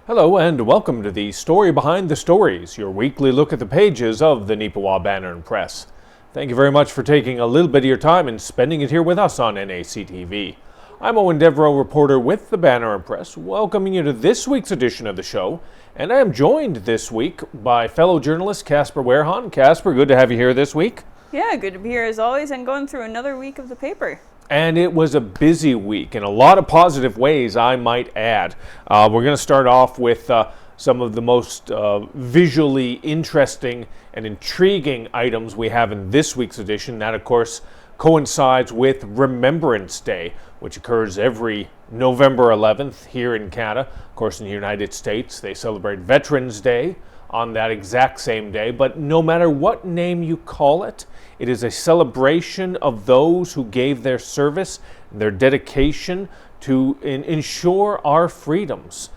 Hello and welcome to the Story Behind the Stories, your weekly look at the pages of the Neepawa Banner Press. Thank you very much for taking a little bit of your time and spending it here with us on NACTV. I'm Eoin Devereux, reporter with the Banner Press, welcoming you to this week's edition of the show, and I am joined this week by fellow journalist Casper Wehrhahn. Casper, good to have you here this week. Yeah, good to be here as always and going through another week of the paper. And it was a busy week in a lot of positive ways, I might add. We're going to start off with some of the most visually interesting and intriguing items we have in this week's edition. That, of course, coincides with Remembrance Day, which occurs every November 11th here in Canada. Of course, in the United States, they celebrate Veterans Day on that exact same day. But no matter what name you call it, it is a celebration of those who gave their service, their dedication to ensure our freedoms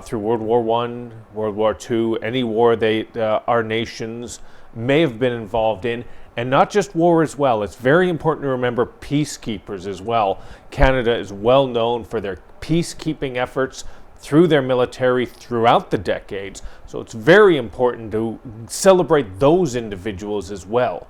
through World War I, World War II, any war our nations may have been involved in, and not just war as well. It's very important to remember peacekeepers as well. Canada is well known for their peacekeeping efforts through their military throughout the decades, so it's very important to celebrate those individuals as well.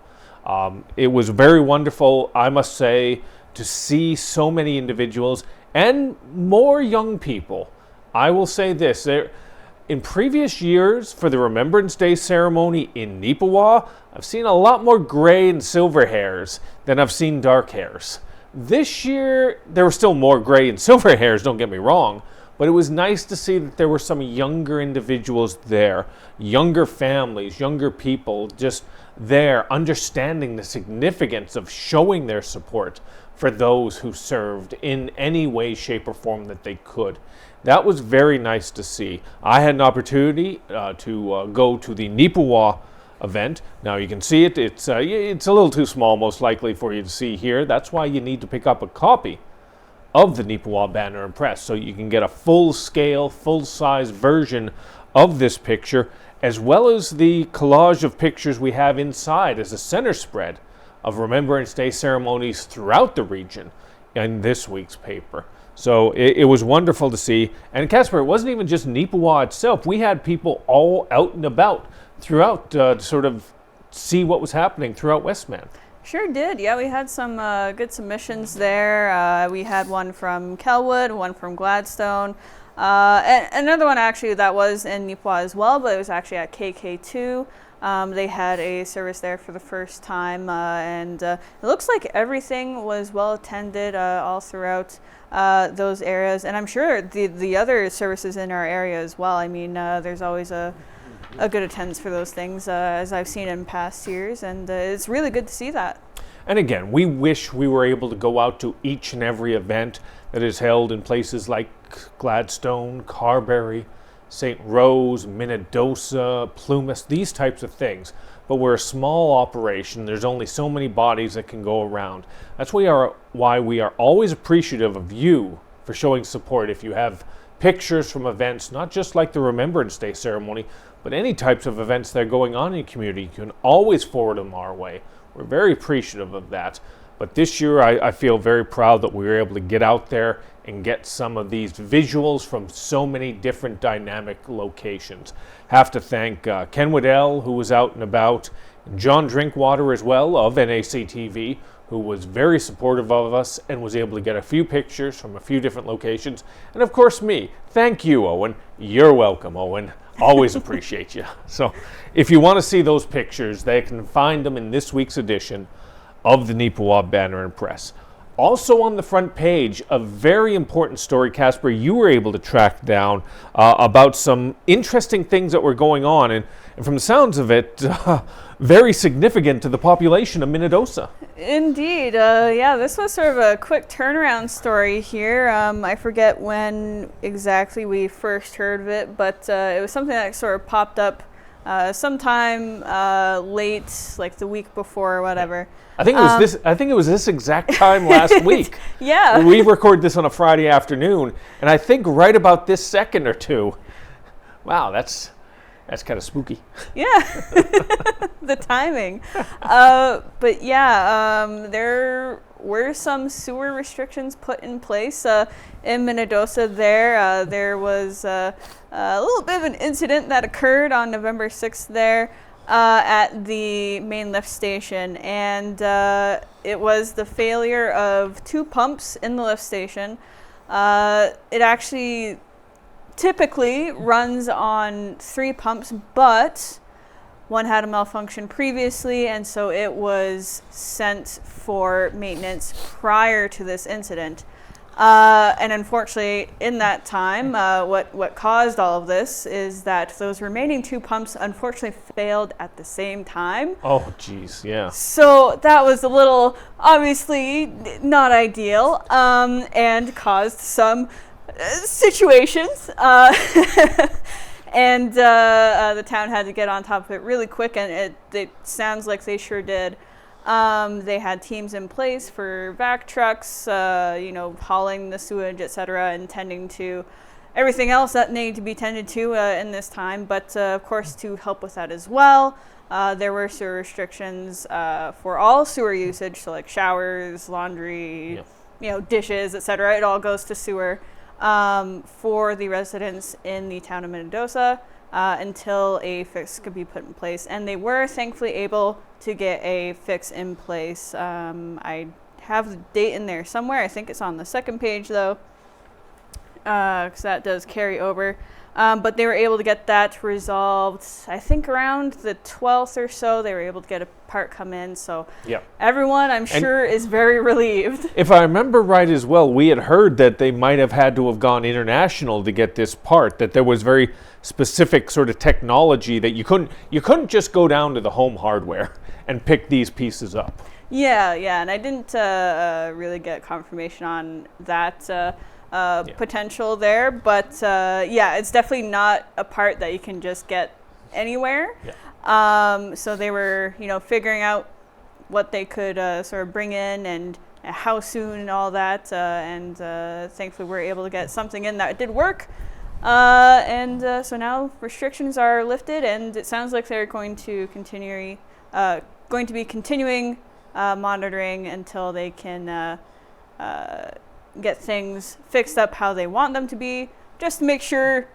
It was very wonderful, I must say, to see so many individuals and more young people. I will say this, in previous years for the Remembrance Day ceremony in Neepawa, I've seen a lot more gray and silver hairs than I've seen dark hairs. This year, there were still more gray and silver hairs, don't get me wrong, but it was nice to see that there were some younger individuals there, younger families, younger people just there understanding the significance of showing their support for those who served in any way, shape, or form that they could. That was very nice to see. I had an opportunity to go to the Neepawa event. Now you can see it. It's a little too small, most likely, for you to see here. That's why you need to pick up a copy of the Neepawa Banner Press so you can get a full-scale, full-size version of this picture, as well as the collage of pictures we have inside as a center spread of Remembrance Day ceremonies throughout the region in this week's paper. So it was wonderful to see. And Casper, it wasn't even just Neepawa itself. We had people all out and about throughout to sort of see what was happening throughout Westman. Sure did. Yeah, we had some good submissions there. We had one from Kelwood, one from Gladstone, and another one actually that was in Neepawa as well, but it was actually at KK2. They had a service there for the first time, and it looks like everything was well attended all throughout those areas, and I'm sure the other services in our area as well. I mean, there's always a good attendance for those things, as I've seen in past years, and it's really good to see that. And again, we wish we were able to go out to each and every event that is held in places like Gladstone, Carberry, St. Rose, Minnedosa, Plumas, these types of things. But we're a small operation. There's only so many bodies that can go around. That's why we are always appreciative of you for showing support. If you have pictures from events, not just like the Remembrance Day ceremony, but any types of events that are going on in your community, you can always forward them our way. We're very appreciative of that. But this year, I feel very proud that we were able to get out there and get some of these visuals from so many different dynamic locations. Have to thank Ken Waddell, who was out and about, and John Drinkwater as well of NACTV, who was very supportive of us and was able to get a few pictures from a few different locations. And of course me. Thank you, Eoin. You're welcome, Eoin. Always appreciate you. So if you want to see those pictures, they can find them in this week's edition of the Neepawa Banner Press. Also on the front page, a very important story, Casper, you were able to track down about some interesting things that were going on, and from the sounds of it, very significant to the population of Minnedosa. Indeed. Yeah, this was sort of a quick turnaround story here. I forget when exactly we first heard of it, but it was something that sort of popped up sometime late, like the week before or whatever. I think it was this exact time last week. Yeah. We record this on a Friday afternoon, and I think right about this second or two. Wow, that's kind of spooky. Yeah, the timing. But yeah, there were some sewer restrictions put in place in Minnedosa. There was a little bit of an incident that occurred on November 6th there at the main lift station, and it was the failure of 2 pumps in the lift station. It actually typically runs on 3 pumps, but one had a malfunction previously, and so it was sent for maintenance prior to this incident. And unfortunately, in that time, what caused all of this is that those remaining 2 pumps unfortunately failed at the same time. Oh, geez, yeah. So that was a little, obviously, not ideal, and caused some situations. And the town had to get on top of it really quick, and it sounds like they sure did. They had teams in place for vac trucks, hauling the sewage, etc., and tending to everything else that needed to be tended to in this time. But of course, to help with that as well, there were sewer restrictions for all sewer usage, so like showers, laundry, dishes, etc. It all goes to sewer. For the residents in the town of Minnedosa until a fix could be put in place. And they were thankfully able to get a fix in place. I have the date in there somewhere. I think it's on the second page though, because that does carry over. But they were able to get that resolved, I think around the 12th or so. They were able to get a part come in. So everyone, I'm sure, is very relieved. If I remember right as well, we had heard that they might have had to have gone international to get this part, that there was very specific sort of technology that you couldn't just go down to the Home Hardware and pick these pieces up. Yeah, and I didn't really get confirmation on that potential there, but it's definitely not a part that you can just get anywhere. So they were figuring out what they could sort of bring in and how soon and all that, and thankfully we're able to get something in that did work, and so now restrictions are lifted, and it sounds like they're going to be continuing monitoring until they can get things fixed up how they want them to be, just to make sure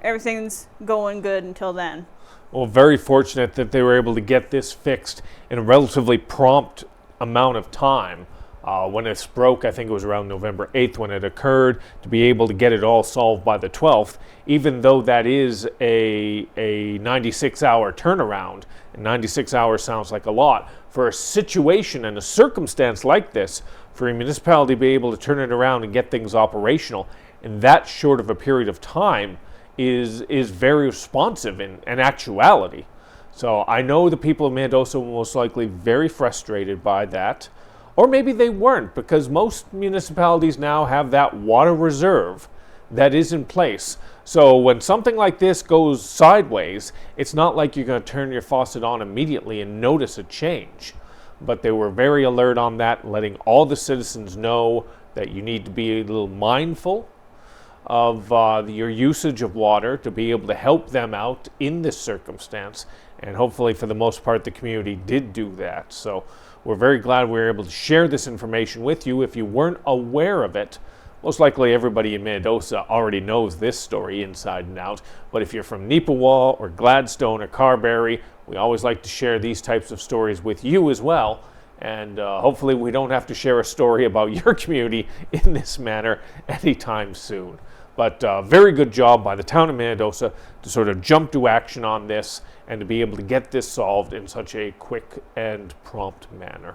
everything's going good until then. Well, very fortunate that they were able to get this fixed in a relatively prompt amount of time. When this broke, I think it was around November 8th when it occurred, to be able to get it all solved by the 12th, even though that is a 96-hour turnaround. And 96 hours sounds like a lot. For a situation and a circumstance like this, for a municipality to be able to turn it around and get things operational in that short of a period of time is very responsive in actuality. So I know the people of Minnedosa were most likely very frustrated by that. Or maybe they weren't, because most municipalities now have that water reserve that is in place. So when something like this goes sideways, it's not like you're going to turn your faucet on immediately and notice a change. But they were very alert on that, letting all the citizens know that you need to be a little mindful of your usage of water to be able to help them out in this circumstance. And hopefully, for the most part, the community did do that. So we're very glad we were able to share this information with you. If you weren't aware of it, most likely everybody in Minnedosa already knows this story inside and out. But if you're from Neepawa or Gladstone or Carberry, we always like to share these types of stories with you as well. And hopefully we don't have to share a story about your community in this manner anytime soon. But very good job by the town of Minnedosa to sort of jump to action on this and to be able to get this solved in such a quick and prompt manner.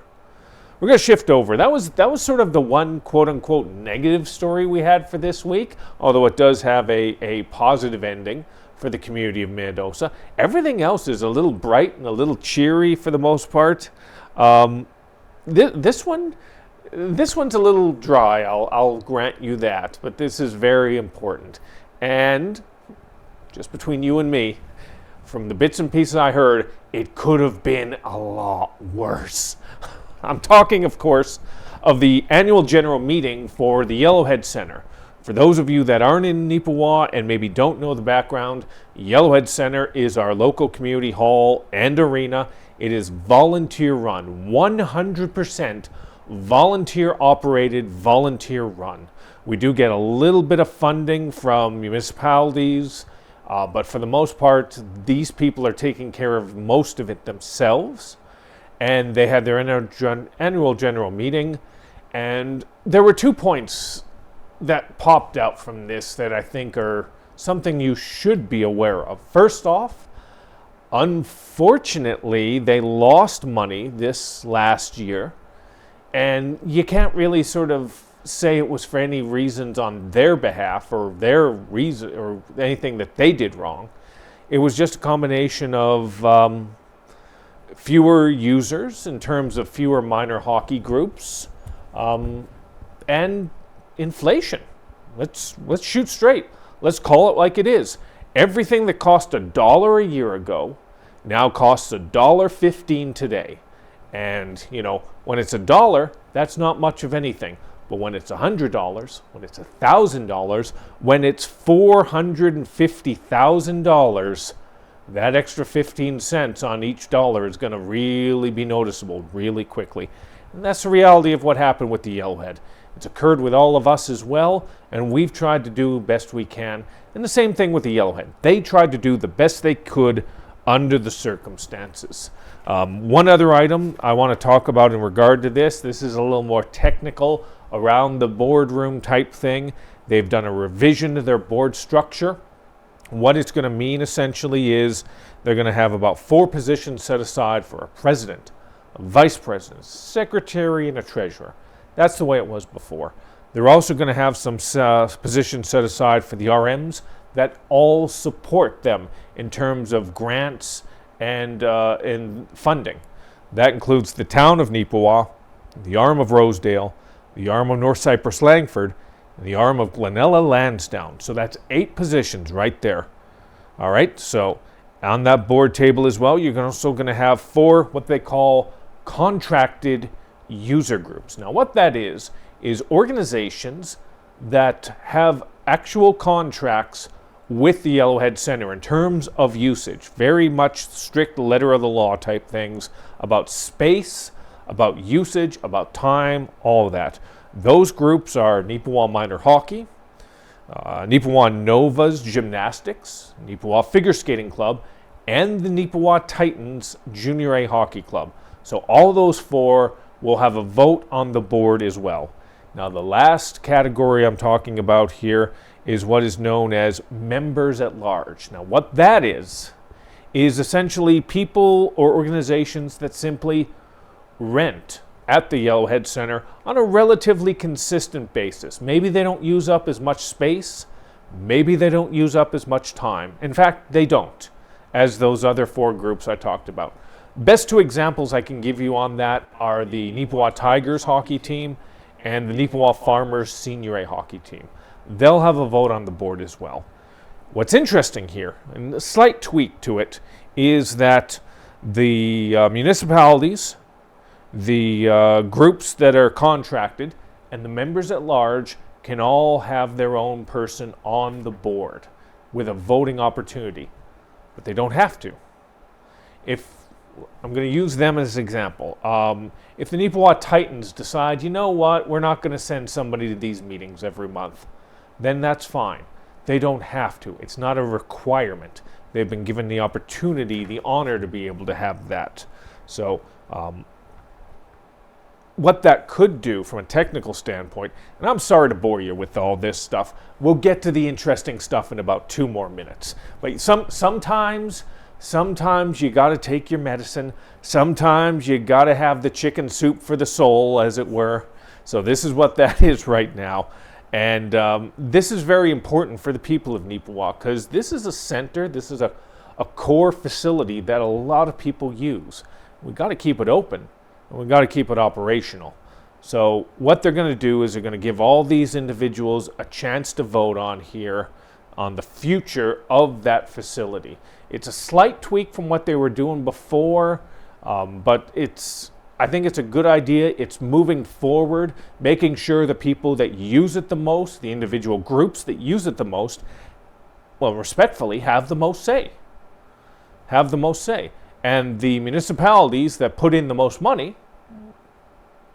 We're going to shift over. That was sort of the one quote-unquote negative story we had for this week, although it does have a positive ending for the community of Minnedosa. Everything else is a little bright and a little cheery for the most part. This one's a little dry, I'll grant you that, but this is very important. And just between you and me, from the bits and pieces I heard, it could have been a lot worse. I'm talking, of course, of the annual general meeting for the Yellowhead Center. For those of you that aren't in Neepawa and maybe don't know the background, Yellowhead Center is our local community hall and arena. It is volunteer run, 100% volunteer operated, volunteer run. We do get a little bit of funding from municipalities But for the most part, these people are taking care of most of it themselves. And they had their annual general meeting. And there were 2 points that popped out from this that I think are something you should be aware of. First off, unfortunately, they lost money this last year. And you can't really sort of say it was for any reasons on their behalf or their reason or anything that they did wrong. It was just a combination of fewer users in terms of fewer minor hockey groups and inflation. Let's shoot straight. Let's call it like it is. Everything that cost $1 a year ago now costs $1.15 today. And, you know, when it's $1, that's not much of anything. But when it's $100, when it's $1,000, when it's $450,000, that extra 15 cents on each dollar is going to really be noticeable really quickly. And that's the reality of what happened with the Yellowhead. It's occurred with all of us as well, and we've tried to do the best we can. And the same thing with the Yellowhead. They tried to do the best they could under the circumstances. One other item I want to talk about in regard to this is a little more technical, around the boardroom type thing. They've done a revision to their board structure. What it's going to mean essentially is they're going to have about 4 positions set aside for a president, a vice president, secretary, and a treasurer. That's the way it was before. They're also going to have some positions set aside for the RMs that all support them in terms of grants and funding. That includes the town of Neepawa, the arm of Rosedale, the arm of North Cypress Langford, and the arm of Glenella Lansdowne. So that's 8 positions right there. All right, so on that board table as well, you're also going to have 4 what they call contracted user groups. Now what that is organizations that have actual contracts with the Yellowhead Center in terms of usage. Very much strict letter of the law type things about space, about usage, about time, all of that. Those groups are Neepawa Minor Hockey, Neepawa Nova's Gymnastics, Neepawa Figure Skating Club, and the Neepawa Titans Junior A Hockey Club. So all those 4 will have a vote on the board as well. Now the last category I'm talking about here is what is known as members at large. Now what that is essentially people or organizations that simply rent at the Yellowhead Center on a relatively consistent basis. Maybe they don't use up as much space, maybe they don't use up as much time. In fact, they don't, as those other 4 groups I talked about. Best 2 examples I can give you on that are the Neepawa Tigers hockey team and the Neepawa Farmers Senior A hockey team. They'll have a vote on the board as well. What's interesting here, and a slight tweak to it, is that the municipalities, the groups that are contracted, and the members at large can all have their own person on the board with a voting opportunity, but they don't have to. If I'm going to use them as an example. If the Neepawa Titans decide, you know what, we're not going to send somebody to these meetings every month, then that's fine. They don't have to. It's not a requirement. They've been given the opportunity, the honor to be able to have that. So what that could do from a technical standpoint, and I'm sorry to bore you with all this stuff, we'll get to the interesting stuff in about 2 more minutes. But sometimes you got to take your medicine. Sometimes you got to have the chicken soup for the soul, as it were. So this is what that is right now. And this is very important for the people of Neepawa because this is a center, this is a core facility that a lot of people use. We got to keep it open and we got to keep it operational. So what they're going to do is they're going to give all these individuals a chance to vote on here on the future of that facility. It's a slight tweak from what they were doing before, but I think it's a good idea. It's moving forward, making sure the people that use it the most, the individual groups that use it the most, well, respectfully, have the most say. Have the most say. And the municipalities that put in the most money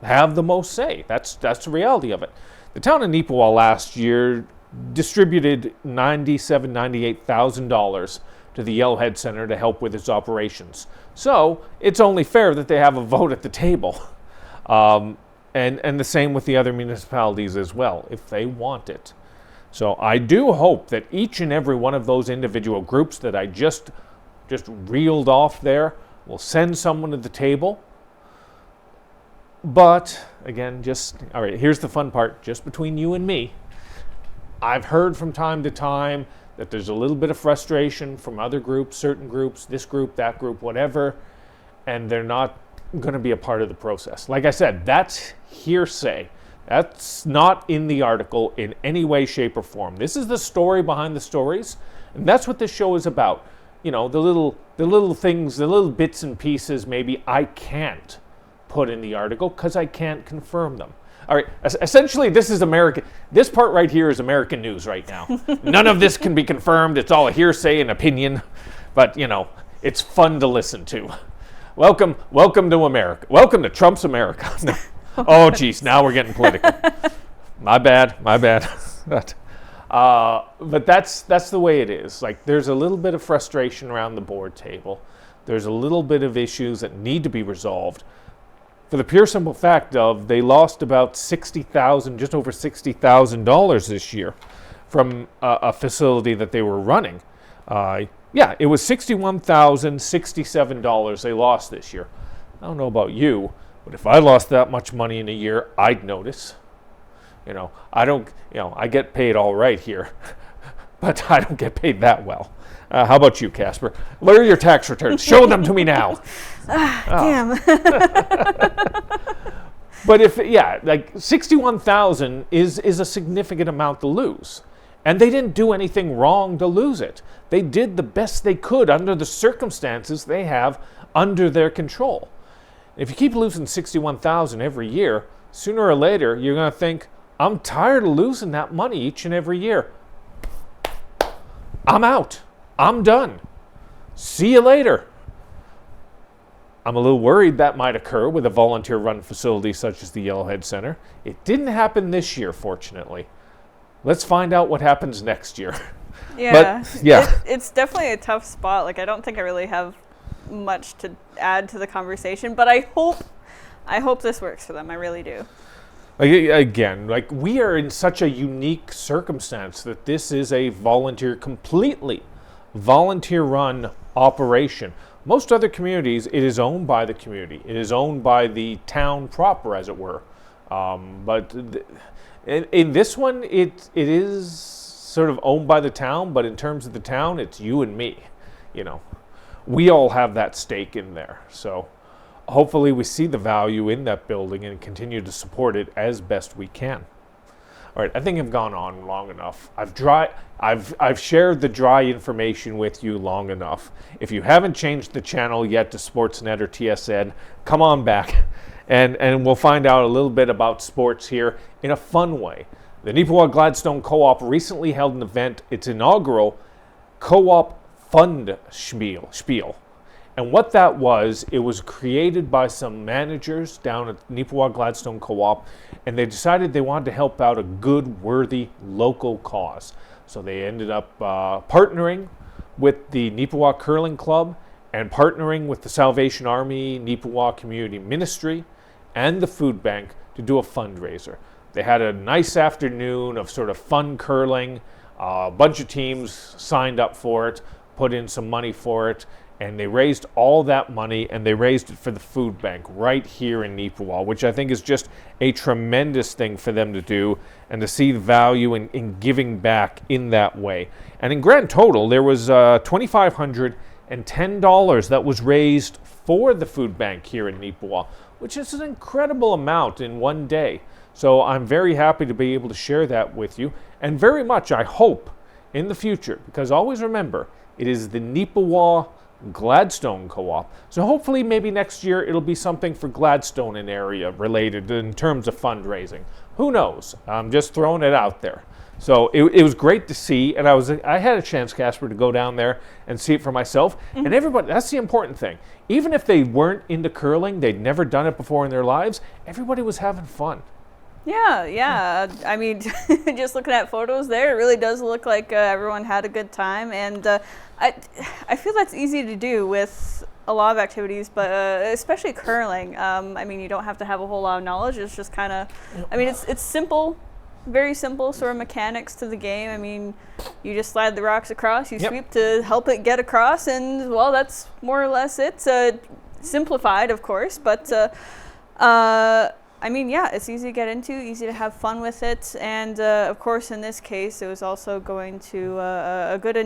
have the most say. That's the reality of it. The town of Neepawa last year distributed $98,000 to the Yellowhead Center to help with its operations. So it's only fair that they have a vote at the table. And the same with the other municipalities as well, if they want it. So I do hope that each and every one of those individual groups that I just reeled off there will send someone to the table. But again, all right, here's the fun part, just between you and me. I've heard from time to time that there's a little bit of frustration from other groups, certain groups, this group, that group, whatever, and they're not going to be a part of the process. Like I said, that's hearsay. That's not in the article in any way, shape, or form. This is the story behind the stories, and that's what this show is about. You know, the little things, the little bits and pieces maybe I can't put in the article because I can't confirm them. All right, essentially this is American. This part right here is American news right now. None of this can be confirmed. It's all a hearsay and opinion, but you know, it's fun to listen to. Welcome to America. Welcome to Trump's America. Oh, geez, now we're getting political. My bad. But that's the way it is. Like, there's a little bit of frustration around the board table. There's a little bit of issues that need to be resolved. For the pure simple fact of they lost about $60,000, just over $60,000 this year from a facility that they were running. It was $61,067 they lost this year. I don't know about you, but if I lost that much money in a year, I'd notice. I get paid all right here, but I don't get paid that well. How about you, Casper? Where are your tax returns? Show them to me now. Damn. But like 61,000 is a significant amount to lose. And they didn't do anything wrong to lose it. They did the best they could under the circumstances they have under their control. If you keep losing 61,000 every year, sooner or later you're going to think, I'm tired of losing that money each and every year. I'm out. I'm done. See you later. I'm a little worried that might occur with a volunteer-run facility such as the Yellowhead Center. It didn't happen this year, fortunately. Let's find out what happens next year. Yeah. But, yeah. It's definitely a tough spot. Like, I don't think I really have much to add to the conversation, but I hope this works for them. I really do. Again, like, we are in such a unique circumstance that this is a completely volunteer-run operation. Most other communities, it is owned by the community. It is owned by the town proper, as it were. But in this one, it is sort of owned by the town, but in terms of the town, it's you and me. You know, we all have that stake in there. So hopefully we see the value in that building and continue to support it as best we can. All right, I think I've gone on long enough. I've shared the dry information with you long enough. If you haven't changed the channel yet to Sportsnet or TSN, come on back, and we'll find out a little bit about sports here in a fun way. The Neepawa Gladstone Co-op recently held an event, its inaugural Co-op Fund Spiel. And what that was, it was created by some managers down at Neepawa Gladstone Co-op, and they decided they wanted to help out a good, worthy local cause. So they ended up partnering with the Neepawa Curling Club and partnering with the Salvation Army, Neepawa Community Ministry, and the Food Bank to do a fundraiser. They had a nice afternoon of sort of fun curling. A bunch of teams signed up for it, put in some money for it, and they raised all that money, and they raised it for the food bank right here in Neepawa, which I think is just a tremendous thing for them to do, and to see the value in giving back in that way. And in grand total, there was $2,510 that was raised for the food bank here in Neepawa, which is an incredible amount in one day. So I'm very happy to be able to share that with you, and very much I hope in the future, because always remember, it is the Neepawa Gladstone Co-op. So hopefully maybe next year it'll be something for Gladstone and area related in terms of fundraising. Who knows? I'm just throwing it out there. So it was great to see, and I had a chance, Casper, to go down there and see it for myself. Mm-hmm. And everybody, that's the important thing. Even if they weren't into curling, they'd never done it before in their lives, everybody was having fun. Yeah. I mean, just looking at photos there, it really does look like everyone had a good time, and I feel that's easy to do with a lot of activities, but especially curling. I mean, you don't have to have a whole lot of knowledge. It's just kind of, I mean, it's simple, very simple sort of mechanics to the game. I mean, you just slide the rocks across, you sweep to help it get across, and well, that's more or less it. Simplified, of course, but I mean, yeah, it's easy to get into, easy to have fun with it, and of course, in this case, it was also going to a good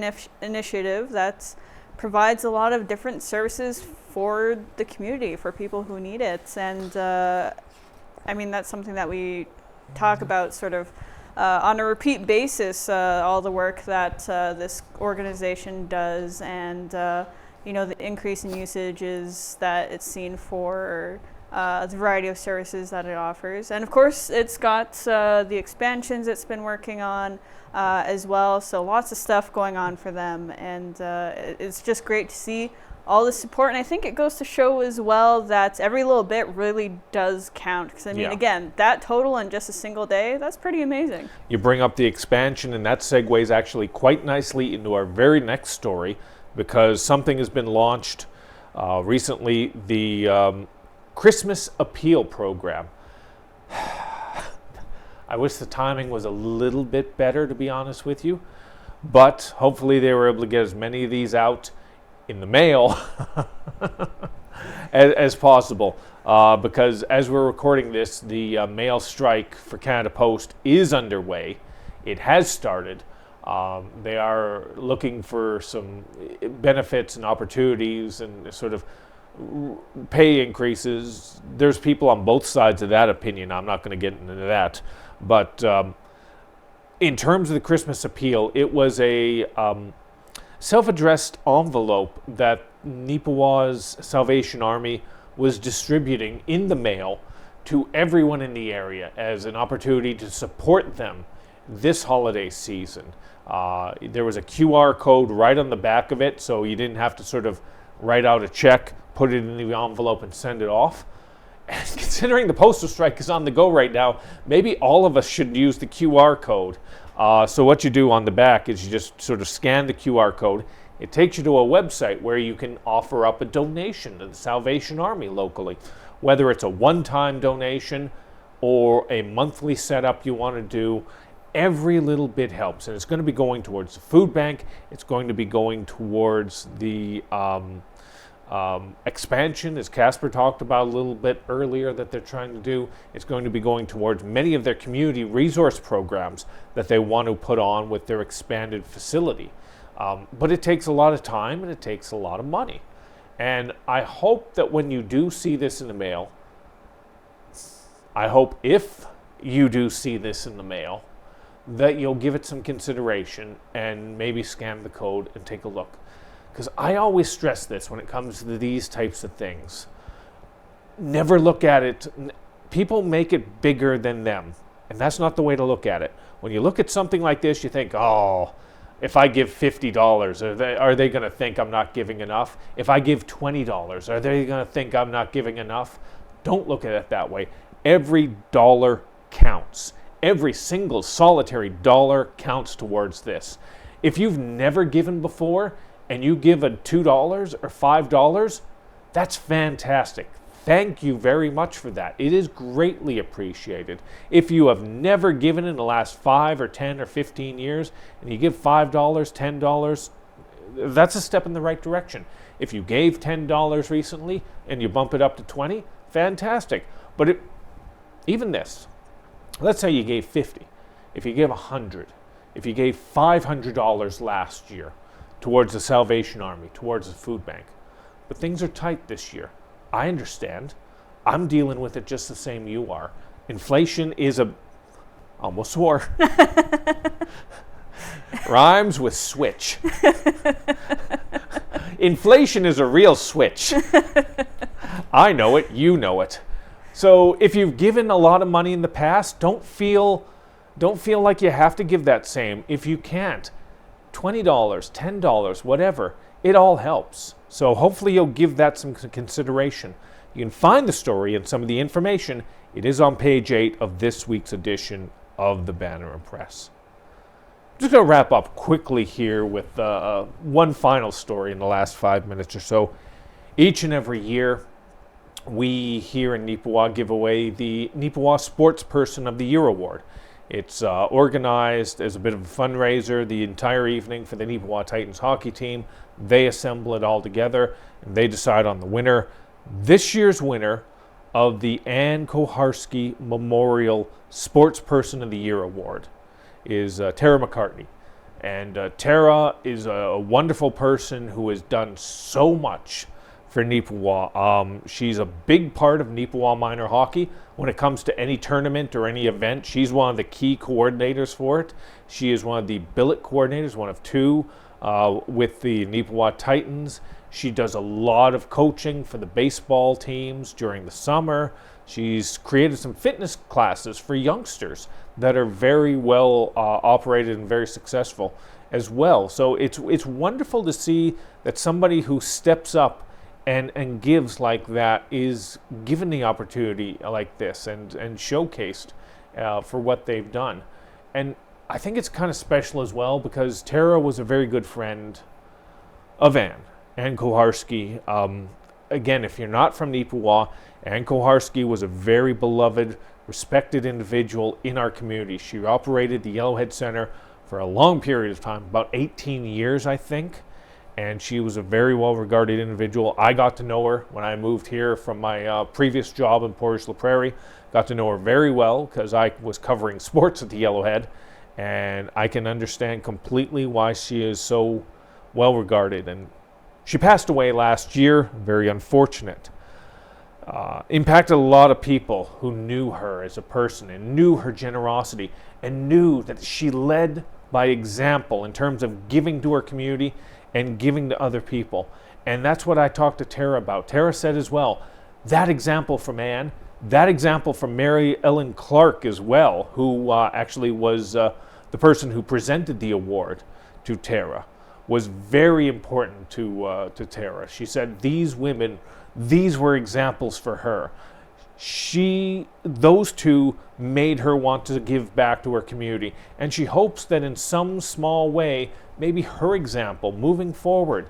initiative that provides a lot of different services for the community, for people who need it, and I mean, that's something that we talk about sort of on a repeat basis, all the work that this organization does, and you know, the increase in usages that it's seen for the variety of services that it offers. And of course, it's got the expansions it's been working on as well. So lots of stuff going on for them. And it's just great to see all the support. And I think it goes to show as well that every little bit really does count. Because I mean, again, that total in just a single day, that's pretty amazing. You bring up the expansion, and that segues actually quite nicely into our very next story, because something has been launched recently, the Christmas Appeal Program. I wish the timing was a little bit better, to be honest with you, but hopefully they were able to get as many of these out in the mail as possible, because as we're recording this, the mail strike for Canada Post is underway. It has started. They are looking for some benefits and opportunities and sort of pay increases. There's people on both sides of that opinion. I'm not going to get into that. But in terms of the Christmas Appeal, it was a self-addressed envelope that Neepawa's Salvation Army was distributing in the mail to everyone in the area as an opportunity to support them this holiday season. There was a QR code right on the back of it, so you didn't have to sort of write out a check, put it in the envelope, and send it off. And considering the postal strike is on the go right now, maybe all of us should use the QR code. So what you do on the back is you just sort of scan the QR code. It takes you to a website where you can offer up a donation to the Salvation Army locally, whether it's a one-time donation or a monthly setup you want to do. Every little bit helps, and it's going to be going towards the food bank. It's going to be going towards the expansion, as Casper talked about a little bit earlier, that they're trying to do. It's going to be going towards many of their community resource programs that they want to put on with their expanded facility. But it takes a lot of time and it takes a lot of money. And I hope that when you do see this in the mail, I hope if you do see this in the mail, that you'll give it some consideration and maybe scan the code and take a look. Because I always stress this when it comes to these types of things. Never look at it. People make it bigger than them. And that's not the way to look at it. When you look at something like this, you think, oh, if I give $50, are they going to think I'm not giving enough? If I give $20, are they going to think I'm not giving enough? Don't look at it that way. Every dollar counts. Every single solitary dollar counts towards this. If you've never given before and you give a $2 or $5, that's fantastic. Thank you very much for that. It is greatly appreciated. If you have never given in the last 5 or 10 or 15 years and you give $5, $10, that's a step in the right direction. If you gave $10 recently and you bump it up to 20, fantastic. But even this, let's say you gave 50, if you gave 100, if you gave $500 last year towards the Salvation Army, towards the food bank, but things are tight this year. I understand. I'm dealing with it just the same you are. Inflation is almost swore. Rhymes with switch. Inflation is a real switch. I know it, you know it. So if you've given a lot of money in the past, don't feel like you have to give that same. If you can't, $20, $10, whatever, it all helps. So hopefully you'll give that some consideration. You can find the story and some of the information. It is on page 8 of this week's edition of the Banner Press. I'm just going to wrap up quickly here with one final story in the last 5 minutes or so. Each and every year, we here in Neepawa give away the Neepawa Sportsperson of the Year Award. It's organized as a bit of a fundraiser the entire evening for the Neepawa Titans hockey team. They assemble it all together, and they decide on the winner. This year's winner of the Ann Koharski Memorial Sportsperson of the Year Award is Tara McCartney. And Tara is a wonderful person who has done so much for Neepawa. She's a big part of Neepawa minor hockey. When it comes to any tournament or any event, she's one of the key coordinators for it. She is one of the billet coordinators, one of two with the Neepawa Titans. She does a lot of coaching for the baseball teams during the summer. She's created some fitness classes for youngsters that are very well operated and very successful as well. So it's wonderful to see that somebody who steps up and gives like that is given the opportunity like this and showcased for what they've done. And I think it's kind of special as well because Tara was a very good friend of Ann Koharski. Again, if you're not from Neepawa, Ann Koharski was a very beloved, respected individual in our community. She operated the Yellowhead Center for a long period of time, about 18 years, I think. And she was a very well-regarded individual. I got to know her when I moved here from my previous job in Portage-la Prairie. Got to know her very well because I was covering sports at the Yellowhead. And I can understand completely why she is so well-regarded. And she passed away last year, very unfortunate. Impacted a lot of people who knew her as a person and knew her generosity and knew that she led by example in terms of giving to her community and giving to other people. And that's what I talked to Tara about. Tara said as well, that example from Ann, that example from Mary Ellen Clark as well, who actually was the person who presented the award to Tara, was very important to Tara. She said these women, these were examples for her. Those two made her want to give back to her community. And she hopes that in some small way, maybe her example moving forward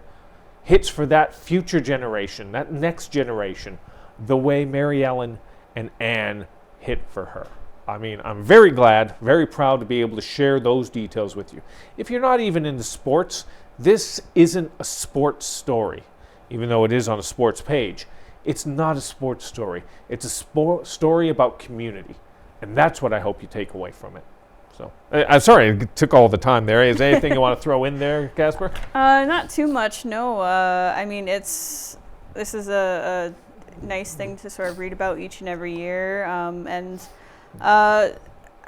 hits for that future generation, that next generation, the way Mary Ellen and Ann hit for her. I mean, I'm very glad, very proud to be able to share those details with you. If you're not even into sports, this isn't a sports story, even though it is on a sports page. It's not a sports story. It's a story about community. And that's what I hope you take away from it. So, I'm sorry, I took all the time there. Is there anything you want to throw in there, Casper? Not too much, no. I mean, this is a nice thing to sort of read about each and every year.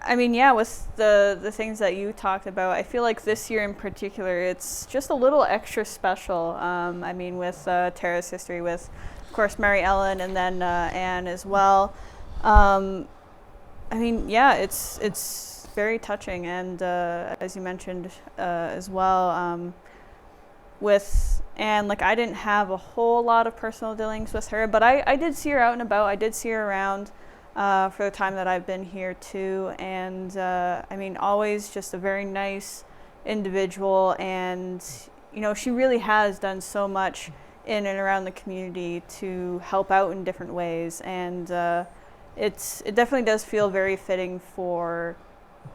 I mean, yeah, with the things that you talked about, I feel like this year in particular, it's just a little extra special. I mean, with Tara's history with, of course, Mary Ellen and then Ann as well. I mean, yeah, it's very touching, and as you mentioned as well, with Ann, like I didn't have a whole lot of personal dealings with her, but I did see her out and about. I did see her around for the time that I've been here too, and I mean, always just a very nice individual, and you know, she really has done so much in and around the community to help out in different ways, and it definitely does feel very fitting for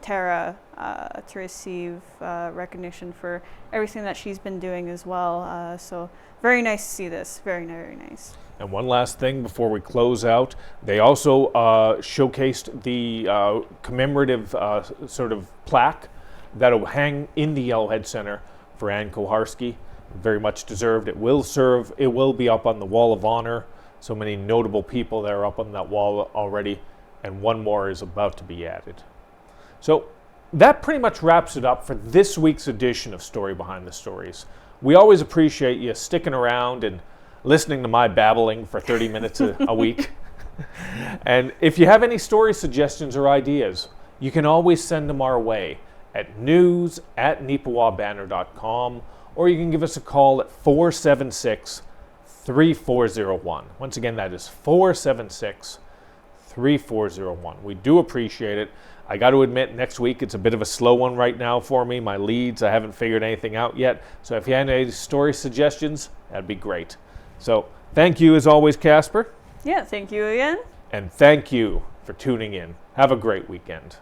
Tara to receive recognition for everything that she's been doing as well. So very nice to see this. Very, very nice. And one last thing before we close out, they also showcased the commemorative sort of plaque that will hang in the Yellowhead Center for Ann Koharski. Very much deserved. It will be up on the Wall of Honor. So many notable people that are up on that wall already, and one more is about to be added. So that pretty much wraps it up for this week's edition of Story Behind the Stories. We always appreciate you sticking around and listening to my babbling for 30 minutes a week. And if you have any story suggestions or ideas, you can always send them our way at news@neepawabanner.com, or you can give us a call at 476 3401. Once again, that is 476-3401. We do appreciate it. I got to admit, next week it's a bit of a slow one right now for me. My leads, I haven't figured anything out yet. So if you had any story suggestions, that'd be great. So thank you as always, Casper. Yeah, thank you again. And thank you for tuning in. Have a great weekend.